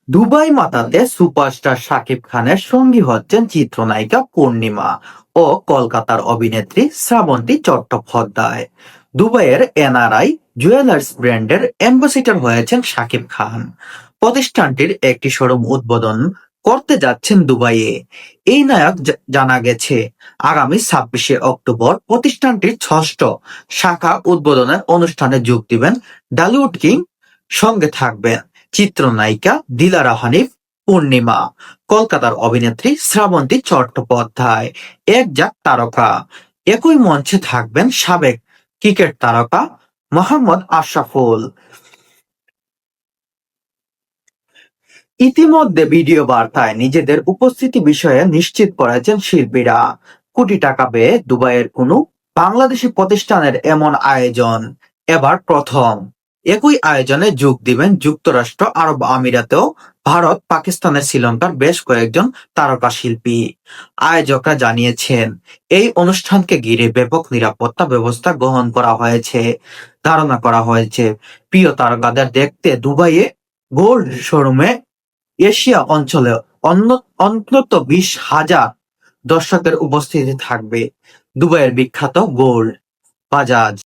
Dubai মাতাতে superstar Shakib খানের সঙ্গী হচ্ছেন চিত্রনায়িকা পূর্ণিমা ও কলকাতার অভিনেত্রী শ্রাবন্তী চট্টোপাধ্যায়। দুবাইয়ের এনআরআই জুয়েলার্স ব্র্যান্ডের অ্যাম্বাসেডর হয়েছেন শাকিব খান। প্রতিষ্ঠানটির একটি শোরুম উদ্বোধন করতে যাচ্ছেন দুবাইয়ে। এই নায়ক জানা গেছে আগামী 26শে অক্টোবর প্রতিষ্ঠানটির ষষ্ঠ শাখা উদ্বোধনের অনুষ্ঠানে যোগ দিবেন ডালিউড কিং। সঙ্গে থাকবেন চিত্রনায়িকা দিলারা হানিফ, পূর্ণিমা, কলকাতার অভিনেত্রী শ্রাবন্তী চট্টোপাধ্যায়, এক জাক তারকা। একই মঞ্চে থাকবেন সাবেক ক্রিকেট তারকা মোহাম্মদ আশরাফুল। ইতিমধ্যে ভিডিও বার্তায় নিজেদের উপস্থিতি বিষয়ে নিশ্চিত করেছেন শিল্পীরা। কোটি টাকা ব্যয়ে দুবাইয়ের কোনো বাংলাদেশি প্রতিষ্ঠানের এমন আয়োজন এবার প্রথম। একই আয়োজনে যোগ দিবেন যুক্তরাষ্ট্র আরব আমিরাতেও ভারত, পাকিস্তানের শ্রীলঙ্কার বেশ কয়েকজন তারকা শিল্পী। আয়োজকরা জানিয়েছেন এই অনুষ্ঠানকে ঘিরে ব্যাপক নিরাপত্তা ব্যবস্থা গ্রহণ করা হয়েছে। ধারণা করা হয়েছে প্রিয় তারকাদের দেখতে দুবাইয়ে গোল্ড শোরুমে এশিয়া অঞ্চলে অন্তত 20,000 দর্শকের উপস্থিতি থাকবে। দুবাইয়ের বিখ্যাত গোল্ড বাজার